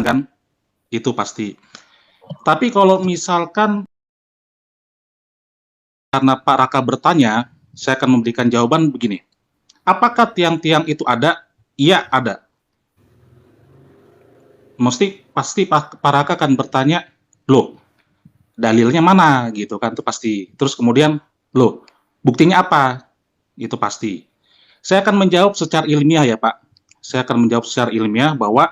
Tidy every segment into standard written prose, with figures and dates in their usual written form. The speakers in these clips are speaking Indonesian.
kan, itu pasti. Tapi kalau misalkan karena Pak Raka bertanya, saya akan memberikan jawaban begini. Apakah tiang-tiang itu ada? Iya, ada. Pasti Pak Raka akan bertanya, loh, dalilnya mana gitu kan, itu pasti. Terus kemudian, loh, buktinya apa? Itu pasti. Saya akan menjawab secara ilmiah ya Pak. Saya akan menjawab secara ilmiah bahwa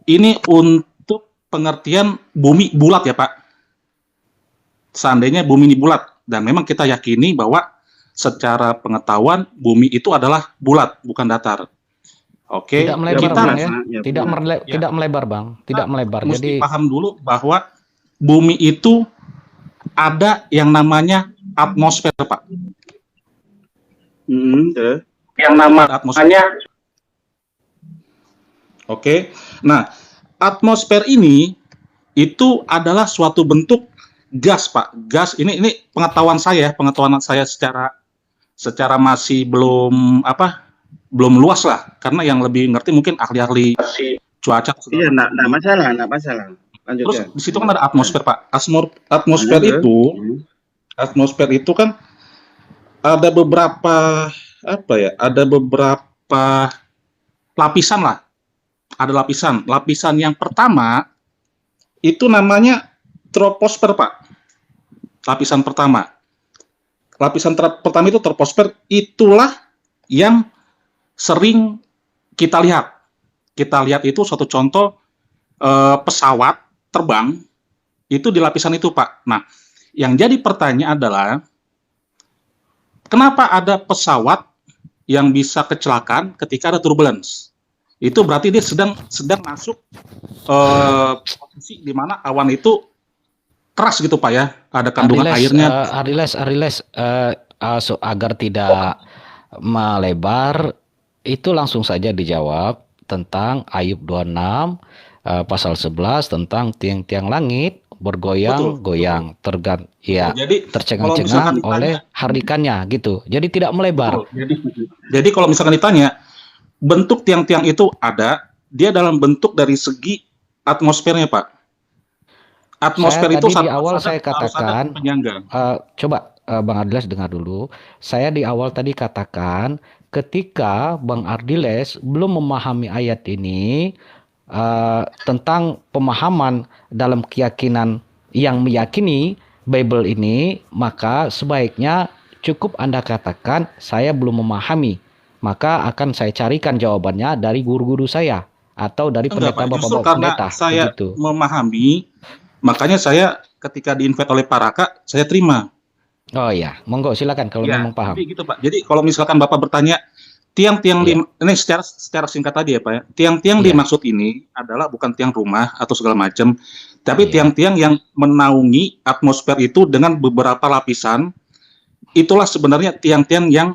ini untuk pengertian bumi bulat ya Pak. Seandainya bumi ini bulat, dan memang kita yakini bahwa secara pengetahuan bumi itu adalah bulat, bukan datar. Oke, Tidak melebar kita Bang ya. Tidak melebar Bang, tidak melebar. Mesti Jadi paham dulu bahwa bumi itu ada yang namanya atmosfer Pak. Yang nama atmosfernya. Oke. Nah, atmosfer ini itu adalah suatu bentuk gas, Pak. Gas ini pengetahuan saya secara masih belum luas lah, karena yang lebih ngerti mungkin ahli-ahli cuaca. Iya, enggak masalah. Lanjut. Terus di situ kan ada atmosfer, Pak. Atmosfer itu kan ada beberapa ada beberapa lapisan lah. Ada lapisan. Lapisan yang pertama itu namanya troposfer, Pak. Lapisan pertama. Pertama itu troposfer, itulah yang sering kita lihat. Kita lihat itu suatu contoh pesawat terbang itu di lapisan itu, Pak. Nah, yang jadi pertanyaan adalah kenapa ada pesawat yang bisa kecelakaan ketika ada turbulence? Itu berarti dia sedang masuk posisi di mana awan itu keras gitu Pak ya, ada kandungan airnya. Ariles, agar tidak melebar, itu langsung saja dijawab tentang Ayub 26 pasal 11 tentang tiang-tiang langit bergoyang-goyang, tercengang-cengang oleh harikannya gitu. Jadi tidak melebar. Jadi kalau misalkan ditanya, bentuk tiang-tiang itu ada, dia dalam bentuk dari segi atmosfernya, Pak. Atmosfer itu di awal saya katakan, coba Bang Ardiles dengar dulu. Saya di awal tadi katakan, ketika Bang Ardiles belum memahami ayat ini, tentang pemahaman dalam keyakinan yang meyakini Bible ini, maka sebaiknya cukup Anda katakan, saya belum memahami. Maka akan saya carikan jawabannya dari guru-guru saya atau dari pendeta bapak-bapak pendeta. Saya memahami, makanya saya ketika di-invite oleh Pak Raka, saya terima. Oh ya, monggo silakan kalau memang paham. Tapi gitu Pak. Jadi kalau misalkan Bapak bertanya, tiang-tiang ini secara singkat tadi ya Pak ya, tiang-tiang dimaksud ini adalah bukan tiang rumah atau segala macam, tapi tiang-tiang yang menaungi atmosfer itu dengan beberapa lapisan. Itulah sebenarnya tiang-tiang yang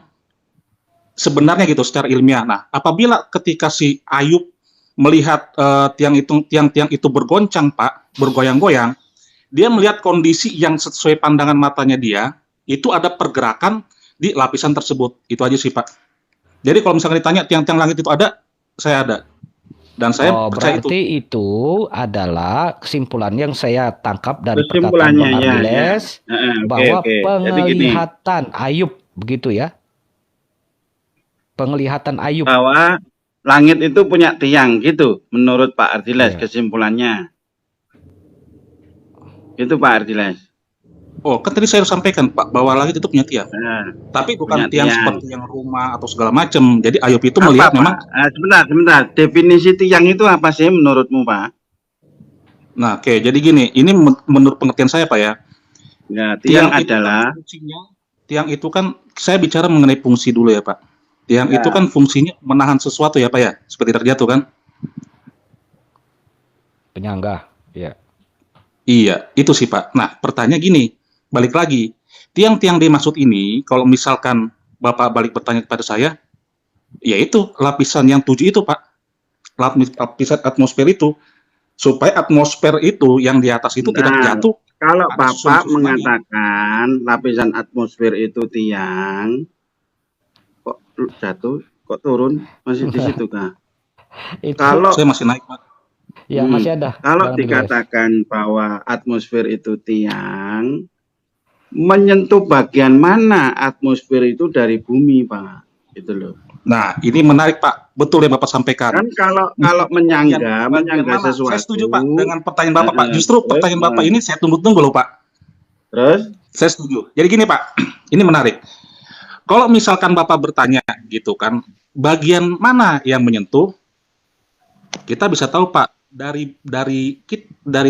sebenarnya gitu secara ilmiah. Nah, apabila ketika si Ayub melihat tiang-tiang itu bergoncang Pak, bergoyang-goyang, dia melihat kondisi yang sesuai pandangan matanya dia, itu ada pergerakan di lapisan tersebut. Itu aja sih Pak. Jadi kalau misalnya ditanya tiang-tiang langit itu ada, saya ada. Dan saya percaya berarti itu adalah kesimpulan yang saya tangkap dari perkataan Bang Ardiles, bahwa penglihatan Ayub, begitu ya? Penglihatan Ayub. Bahwa langit itu punya tiang, gitu, menurut Pak Ardiles kesimpulannya. Itu Pak Ardiles. Oh, kan tadi saya sampaikan Pak, bahwa langit itu punya tiang. Tapi bukan tiang seperti yang rumah atau segala macam. Jadi Ayub itu melihat memang. Sebentar. Definisi tiang itu apa sih menurutmu Pak? Nah, oke. Jadi gini, ini menurut pengertian saya Pak ya. Ya, tiang adalah tiang itu kan, saya bicara mengenai fungsi dulu ya Pak. Tiang itu kan fungsinya menahan sesuatu ya Pak ya, seperti terjatuh kan? Penyangga, ya. Iya, itu sih Pak. Nah, pertanyaan gini, balik lagi, tiang-tiang dimaksud ini, kalau misalkan Bapak balik bertanya kepada saya, yaitu lapisan yang 7 itu Pak, lapisan atmosfer itu, supaya atmosfer itu yang di atas itu tidak jatuh. Kalau Bapak mengatakan lapisan atmosfer itu tiang, kok jatuh, kok turun, masih di situ kah? Kalau saya masih naik Pak. Ya, masih ada. Kalau Bang Diles. dikatakan bahwa atmosfer itu tiang, menyentuh bagian mana atmosfer itu dari bumi, Pak? Itu loh. Nah, ini menarik Pak. Betul yang Bapak sampaikan. Kan kalau menyangga sesuatu. Saya setuju Pak dengan pertanyaan Bapak Pak. Justru pertanyaan Bapak ini saya tunggu-tunggu loh Pak. Terus? Saya setuju. Jadi gini Pak, ini menarik. Kalau misalkan Bapak bertanya gitu kan, bagian mana yang menyentuh? Kita bisa tahu Pak, dari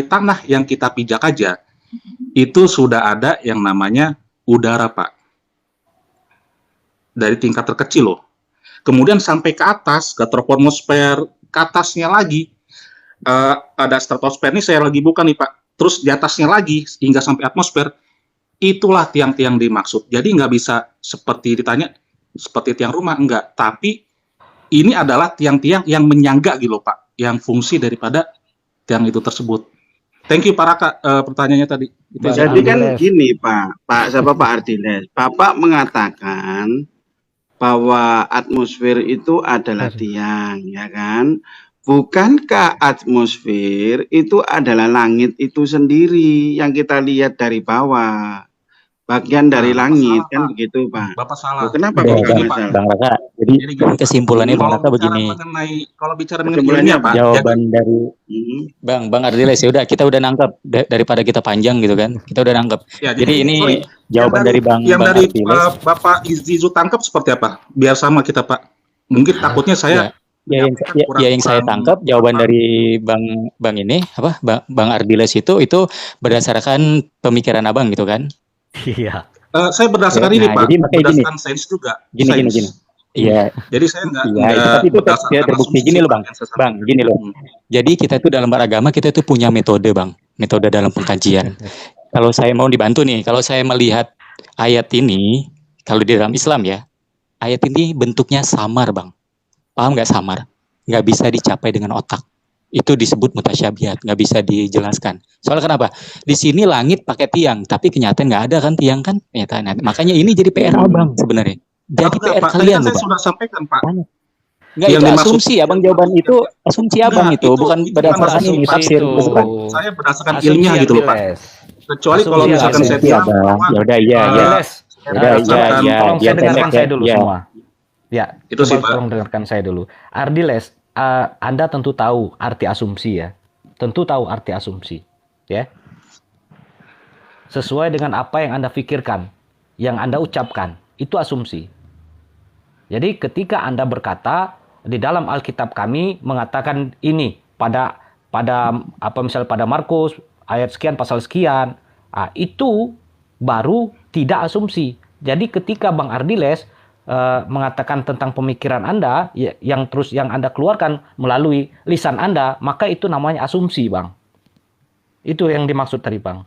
tanah yang kita pijak aja, itu sudah ada yang namanya udara Pak. Dari tingkat terkecil loh. Kemudian sampai ke atas, ke troposfer, ke atasnya lagi, ada stratosfer, ini saya lagi buka nih Pak. Terus di atasnya lagi, hingga sampai atmosfer, itulah tiang-tiang dimaksud. Jadi nggak bisa seperti ditanya, seperti tiang rumah, enggak. Tapi ini adalah tiang-tiang yang menyangga gitu loh Pak, yang fungsi daripada tiang itu tersebut. Thank you Pak Raka, pertanyaannya tadi. Jadi kan gini Pak Ardiles, Bapak mengatakan bahwa atmosfer itu adalah tiang, ya kan? Bukankah atmosfer itu adalah langit itu sendiri yang kita lihat dari bawah? Bagian dari langit, kan begitu Pak. Bapak salah. Kenapa Bapak salah? Bang Raka, jadi kesimpulannya Bang Raka begini. Kalau bicara mengenai Pak, jawaban dari Bang Ardiles, ya udah, kita udah nangkep daripada kita panjang gitu kan. Kita udah nangkep. Ya, jadi ini jawaban dari Bang Ardiles. Bapak Izizu tangkap seperti apa? Biar sama kita Pak. Mungkin takutnya saya yang saya tangkap jawaban dari Bang ini apa? Bang Ardiles itu berdasarkan pemikiran Abang gitu kan. Iya. Saya berdasarkan ini Pak, berdasarkan sains juga. Gini. Iya. Jadi saya enggak tapi itu terbukti gini loh Bang, gini loh. Jadi kita itu dalam beragama kita itu punya metode Bang, metode dalam pengkajian. Kalau saya mau dibantu nih, kalau saya melihat ayat ini, kalau di dalam Islam ya, ayat ini bentuknya samar Bang. Paham nggak samar? Nggak bisa dicapai dengan otak. Itu disebut mutasyabihat, nggak bisa dijelaskan. Soalnya kenapa? Di sini langit pakai tiang, tapi kenyataan nggak ada kan tiang kan? Kenyataan. Makanya ini jadi PR Abang sebenarnya. Jadi PR kalian loh Pak. Saya sudah sampaikan Pak. Enggak, itu asumsi Abang, jawaban itu asumsi Abang itu bukan berdasarkan ini tafsir. Saya berdasarkan ilmiah gitu loh Pak. Kecuali kalau misalkan saya bilang ya udah iya. Tolong saya dengarkan saya dulu semua. Ya, itu sih Pak. Tolong dengarkan saya dulu. Ardiles, Anda tentu tahu arti asumsi ya. Tentu tahu arti asumsi, ya. Sesuai dengan apa yang Anda pikirkan, yang Anda ucapkan, itu asumsi. Jadi ketika Anda berkata di dalam Alkitab kami mengatakan ini pada misalnya pada Markus ayat sekian pasal sekian, itu baru tidak asumsi. Jadi ketika Bang Ardiles mengatakan tentang pemikiran Anda yang Anda keluarkan melalui lisan Anda, maka itu namanya asumsi, Bang. Itu yang dimaksud tadi, Bang.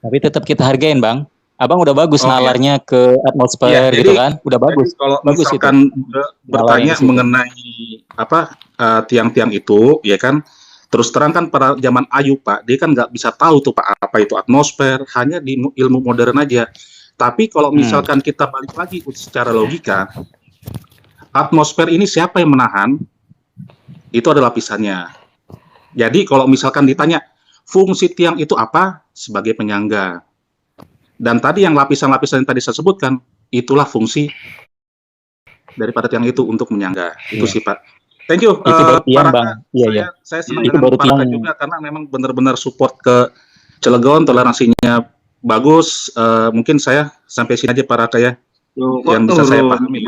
Tapi tetap kita hargain, Bang. Abang udah bagus nalarnya ke atmosfer gitu kan. Udah bagus. Kalau bagus misalkan bertanya mengenai tiang-tiang itu, ya kan, terus terang kan pada zaman Ayub Pak, dia kan nggak bisa tahu tuh Pak apa itu atmosfer, hanya di ilmu modern aja. Tapi kalau misalkan kita balik lagi secara logika, atmosfer ini siapa yang menahan? Itu ada lapisannya. Jadi kalau misalkan ditanya, fungsi tiang itu apa? Sebagai penyangga. Dan tadi yang lapisan-lapisan yang tadi saya sebutkan, itulah fungsi daripada tiang itu untuk menyangga. Itu sih Pak. Thank you. Itu baru tiang, Bang. Iya. Saya senang dengan Pak Raka juga, karena memang benar-benar support ke Cilegon, toleransinya bagus. Mungkin saya sampai sini aja Pak Raka ya. Yang bisa saya pahami.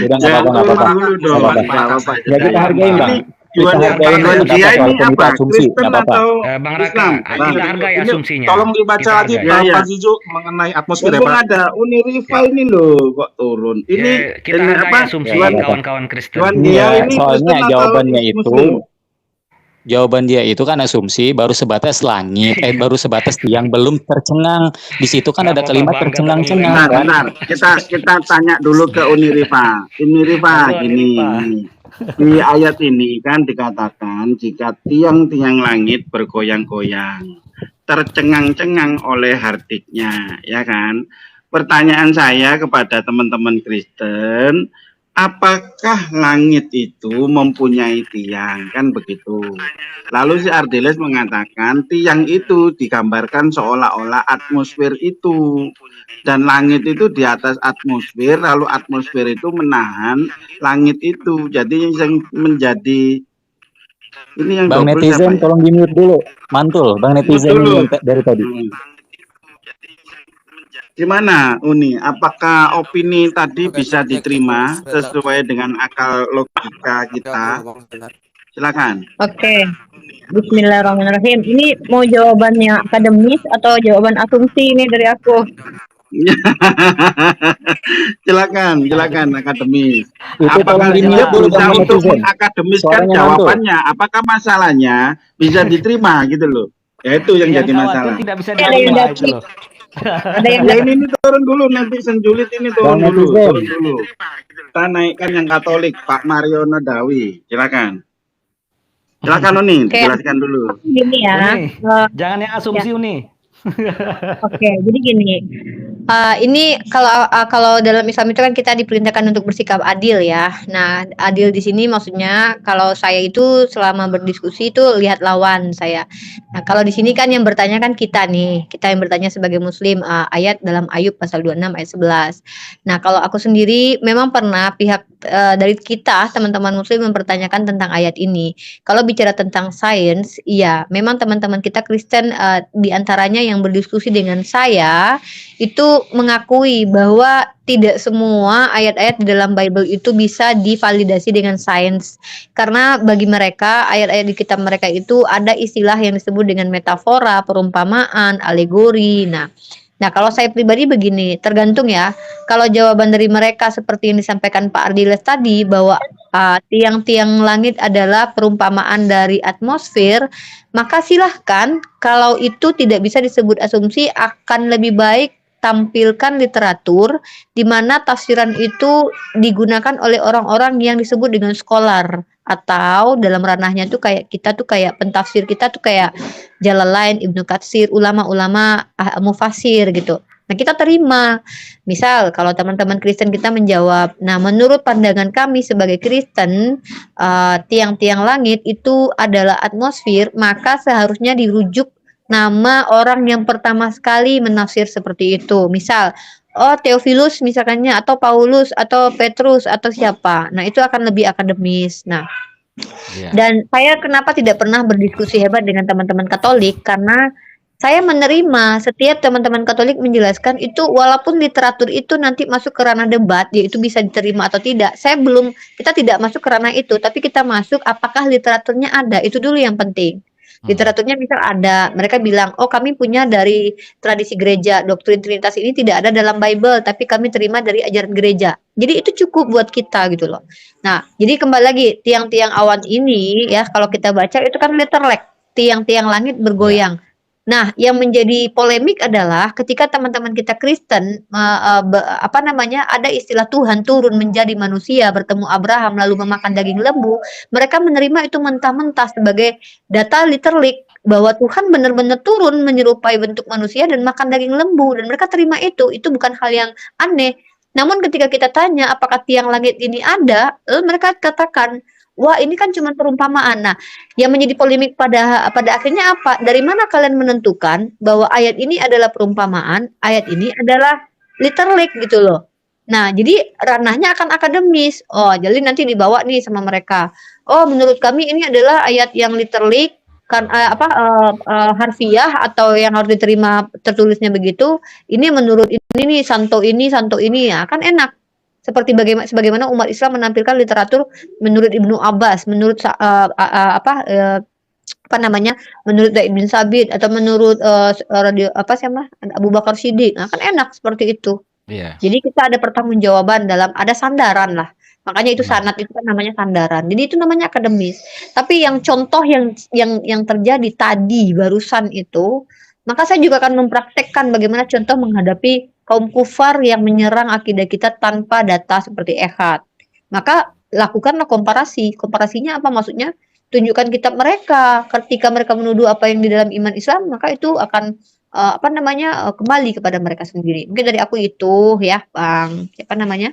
Udah nggak apa-apa. Ya kita hargain Bang. Dia ini apa? Kristen atau Bang Raka, kita hargai asumsinya. Tolong dibaca lagi Pak Zizu mengenai atmosfer ya Pak. Ada Uniriva ini loh kok turun. Ini kita hargai asumsi kawan-kawan Kristen. Soalnya jawaban dia itu kan asumsi baru sebatas langit, baru sebatas tiang, belum tercengang. Di situ kan ada kalimat tercengang-cengang kan. Benar. Kita tanya dulu ke Uniriva. Uniriva gini. Di ayat ini kan dikatakan jika tiang-tiang langit bergoyang-goyang, tercengang-cengang oleh hardiknya, ya kan? Pertanyaan saya kepada teman-teman Kristen, apakah langit itu mempunyai tiang? Kan begitu. Lalu si Ardiles mengatakan tiang itu digambarkan seolah-olah atmosfer itu. Dan langit itu di atas atmosfer, lalu atmosfer itu menahan langit itu. Jadi yang menjadi ini yang Bang double netizen siapa ya? tolong di-mute dulu. Mantul, Bang netizen ini dari tadi. Gimana Uni? Apakah opini tadi bisa diterima sesuai dengan akal logika kita? Silakan. Oke. Bismillahirrahmanirrahim. Ini mau jawabannya akademis atau jawaban asumsi ini dari aku? Silakan akademis. Itu Apakah dia berusaha untuk mengakademiskan jawabannya? Apakah masalahnya bisa diterima gitu loh? Ya itu yang jadi masalah. Tidak bisa Ada yang diterima itu loh. Ada yang Ya ini turun dulu, nanti senjulit ini turun dulu. Kita naikkan yang Katolik, Pak Mario Nadawi. Silakan Uni, jelaskan dulu. Gini ya. Uni, jangan yang asumsi Uni. Oke, jadi gini. Ini kalau dalam Islam itu kan kita diperintahkan untuk bersikap adil ya. Nah, adil di sini maksudnya kalau saya itu selama berdiskusi itu lihat lawan saya. Nah, kalau di sini kan yang bertanya kan kita nih, kita yang bertanya sebagai Muslim, ayat dalam Ayub pasal 26 ayat 11. Nah, kalau aku sendiri memang pernah pihak dari kita teman-teman Muslim mempertanyakan tentang ayat ini. Kalau bicara tentang sains, iya, memang teman-teman kita Kristen di antaranya yang berdiskusi dengan saya itu mengakui bahwa tidak semua ayat-ayat di dalam Bible itu bisa divalidasi dengan sains. Karena bagi mereka, ayat-ayat di kitab mereka itu ada istilah yang disebut dengan metafora, perumpamaan, alegori. Nah, kalau saya pribadi begini, tergantung ya. Kalau jawaban dari mereka seperti yang disampaikan Pak Ardiles tadi bahwa tiang-tiang langit adalah perumpamaan dari atmosfer, maka silahkan kalau itu tidak bisa disebut asumsi, akan lebih baik tampilkan literatur di mana tafsiran itu digunakan oleh orang-orang yang disebut dengan scholar, atau dalam ranahnya tuh kayak kita tuh kayak pentafsir kita tuh kayak Jalalain, Ibnu Katsir, ulama-ulama mufasir gitu. Nah, kita terima. Misal kalau teman-teman Kristen kita menjawab, nah menurut pandangan kami sebagai Kristen, tiang-tiang langit itu adalah atmosfer, maka seharusnya dirujuk nama orang yang pertama sekali menafsir seperti itu. Misal, Theophilus misalkannya, atau Paulus, atau Petrus, atau siapa. Nah, itu akan lebih akademis. Nah, dan saya kenapa tidak pernah berdiskusi hebat dengan teman-teman Katolik, karena saya menerima setiap teman-teman Katolik menjelaskan itu walaupun literatur itu nanti masuk ke ranah debat, yaitu bisa diterima atau tidak. Kita tidak masuk ke ranah itu, tapi kita masuk apakah literaturnya ada, itu dulu yang penting. Literaturnya misal ada, mereka bilang, oh kami punya dari tradisi gereja, doktrin Trinitas ini tidak ada dalam Bible, tapi kami terima dari ajaran gereja. Jadi itu cukup buat kita gitu loh. Nah, jadi kembali lagi, tiang-tiang awan ini ya, kalau kita baca itu kan letterlek, tiang-tiang langit bergoyang. Nah, yang menjadi polemik adalah ketika teman-teman kita Kristen ada istilah Tuhan turun menjadi manusia, bertemu Abraham lalu memakan daging lembu, mereka menerima itu mentah-mentah sebagai data literally bahwa Tuhan benar-benar turun menyerupai bentuk manusia dan makan daging lembu, dan mereka terima itu bukan hal yang aneh. Namun ketika kita tanya apakah tiang langit ini ada, mereka katakan, wah ini kan cuma perumpamaan. Nah, yang menjadi polemik pada akhirnya apa? Dari mana kalian menentukan bahwa ayat ini adalah perumpamaan, ayat ini adalah literally gitu loh. Nah, jadi ranahnya akan akademis. Oh, jadi nanti dibawa nih sama mereka. Oh, menurut kami ini adalah ayat yang literally kan harfiah atau yang harus diterima tertulisnya begitu. Ini menurut ini nih santo ini ya, kan enak. Seperti sebagaimana umat Islam menampilkan literatur menurut Ibnu Abbas, menurut menurut Zaid bin Sabit, atau menurut Abu Bakar Siddiq. Nah, kan enak seperti itu. Jadi kita ada pertanggungjawaban ada sandaran lah. Makanya itu sanad itu kan namanya sandaran. Jadi itu namanya akademis. Tapi yang contoh yang terjadi tadi barusan itu, maka saya juga akan mempraktekkan bagaimana contoh menghadapi kaum kufar yang menyerang akidah kita tanpa data seperti ehad. Maka lakukanlah komparasi. Komparasinya apa maksudnya? Tunjukkan kitab mereka. Ketika mereka menuduh apa yang di dalam iman Islam, maka itu akan kembali kepada mereka sendiri. Mungkin dari aku itu ya, Bang. Siapa namanya?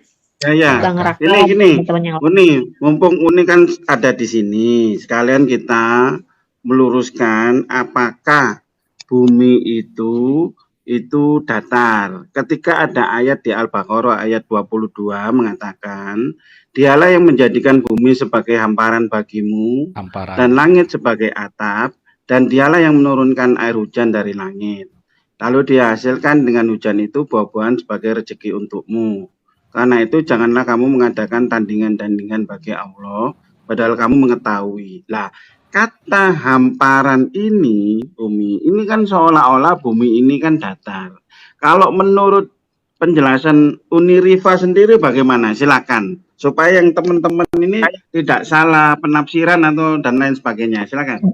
Ya, Bang Raka, gini, teman-teman yang lain. Uni, mumpung Uni kan ada di sini, sekalian kita meluruskan apakah bumi itu datar. Ketika ada ayat di Al-Baqarah ayat 22 mengatakan, dialah yang menjadikan bumi sebagai hamparan bagimu dan langit sebagai atap, dan dialah yang menurunkan air hujan dari langit. Lalu dihasilkan dengan hujan itu buah-buahan sebagai rezeki untukmu. Karena itu janganlah kamu mengadakan tandingan-tandingan bagi Allah, padahal kamu mengetahui. Lah, kata hamparan ini, bumi, ini kan seolah-olah bumi ini kan datar. Kalau menurut penjelasan Uni Rifa sendiri bagaimana? Silakan. Supaya yang teman-teman ini tidak salah penafsiran atau dan lain sebagainya. Silakan.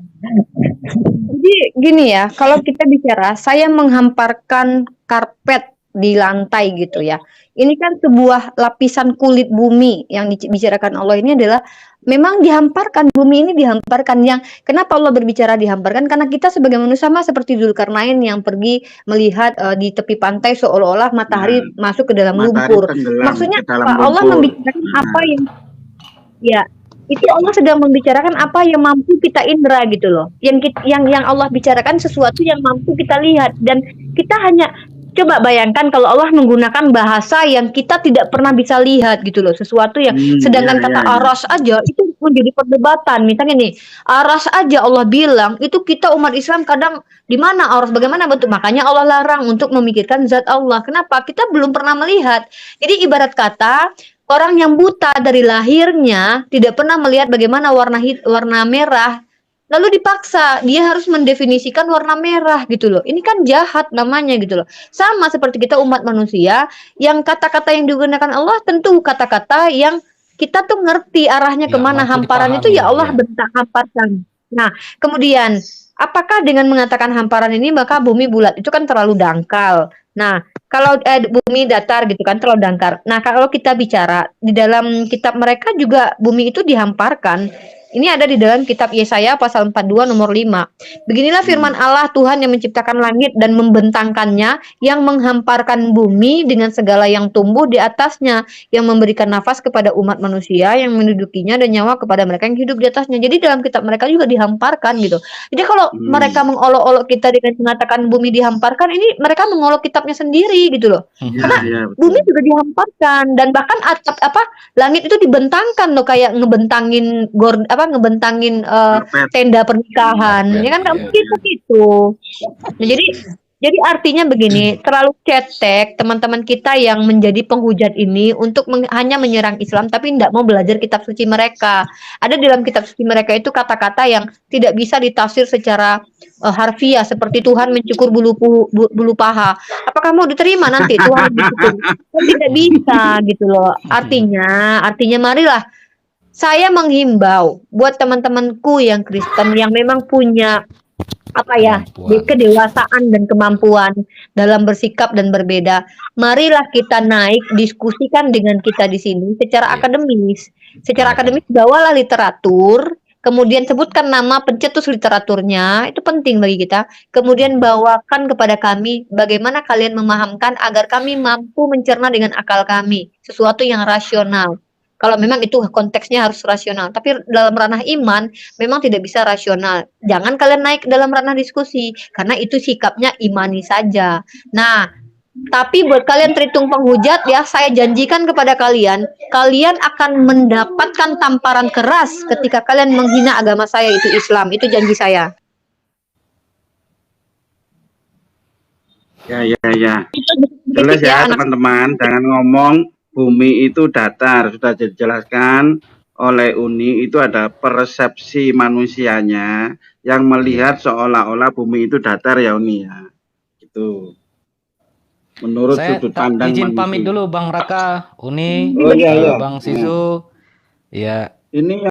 Jadi gini ya, kalau kita bicara, saya menghamparkan karpet di lantai gitu ya. Ini kan sebuah lapisan kulit bumi yang dibicarakan Allah ini adalah memang dihamparkan, bumi ini dihamparkan. Yang kenapa Allah berbicara dihamparkan? Karena kita sebagai manusia sama seperti Dzulkarnain yang pergi melihat di tepi pantai seolah-olah matahari masuk ke dalam lumpur. Maksudnya apa? Allah membicarakan apa yang ya itu Allah sedang membicarakan apa yang mampu kita indera gitu loh. Yang Allah bicarakan sesuatu yang mampu kita lihat, dan kita hanya coba bayangkan kalau Allah menggunakan bahasa yang kita tidak pernah bisa lihat gitu loh, sesuatu yang sedangkan kata aras aja itu menjadi perdebatan. Misalnya nih, aras aja Allah bilang itu, kita umat Islam kadang di mana aras, bagaimana bentuk, makanya Allah larang untuk memikirkan zat Allah. Kenapa? Kita belum pernah melihat. Jadi ibarat kata orang yang buta dari lahirnya tidak pernah melihat bagaimana warna merah, lalu dipaksa dia harus mendefinisikan warna merah gitu loh. Ini kan jahat namanya gitu loh. Sama seperti kita umat manusia, yang kata-kata yang digunakan Allah tentu kata-kata yang kita tuh ngerti arahnya kemana. Hamparan itu ya Allah bentak hamparkan. Nah, kemudian apakah dengan mengatakan hamparan ini maka bumi bulat? Itu kan terlalu dangkal. Nah, kalau bumi datar gitu kan terlalu dangkal. Nah, kalau kita bicara di dalam kitab mereka juga bumi itu dihamparkan. Ini ada di dalam kitab Yesaya pasal 42 nomor 5. Beginilah firman Allah, Tuhan yang menciptakan langit dan membentangkannya, yang menghamparkan bumi dengan segala yang tumbuh di atasnya, yang memberikan nafas kepada umat manusia, yang mendudukinya, dan nyawa kepada mereka yang hidup di atasnya. Jadi dalam kitab mereka juga dihamparkan gitu. Jadi kalau mereka mengolok-olok kita dengan mengatakan bumi dihamparkan, ini mereka mengolok kitabnya sendiri gitu loh. Karena bumi juga dihamparkan, dan bahkan atap langit itu dibentangkan loh, kayak ngebentangin tenda pernikahan, ya kan nggak mungkin begitu. Nah, jadi artinya begini, terlalu cetek teman-teman kita yang menjadi penghujat ini untuk hanya menyerang Islam tapi tidak mau belajar kitab suci mereka. Ada di dalam kitab suci mereka itu kata-kata yang tidak bisa ditafsir secara harfiah, seperti Tuhan mencukur bulu paha. Apakah mau diterima nanti Tuhan mencukur? Tidak bisa gitu loh. Artinya marilah saya menghimbau buat teman-temanku yang Kristen yang memang punya kedewasaan dan kemampuan dalam bersikap dan berbeda. Marilah kita naik, diskusikan dengan kita di sini secara akademis. Secara akademis bawalah literatur, kemudian sebutkan nama pencetus literaturnya, itu penting bagi kita. Kemudian bawakan kepada kami bagaimana kalian memahamkan agar kami mampu mencerna dengan akal kami sesuatu yang rasional. Kalau memang itu konteksnya harus rasional, tapi dalam ranah iman memang tidak bisa rasional. Jangan kalian naik dalam ranah diskusi, karena itu sikapnya imani saja. Nah, tapi buat kalian terhitung penghujat ya, saya janjikan kepada kalian, kalian akan mendapatkan tamparan keras ketika kalian menghina agama saya, itu Islam. Itu janji saya. Ya. Jelas ya teman-teman, jangan ngomong bumi itu datar, sudah dijelaskan oleh Uni, itu ada persepsi manusianya yang melihat seolah-olah bumi itu datar ya Uni ya. Itu menurut sudut pandang izin manusia. Pamit dulu Bang Raka, Uni, Iya. Bang Sisu. Ya. Ini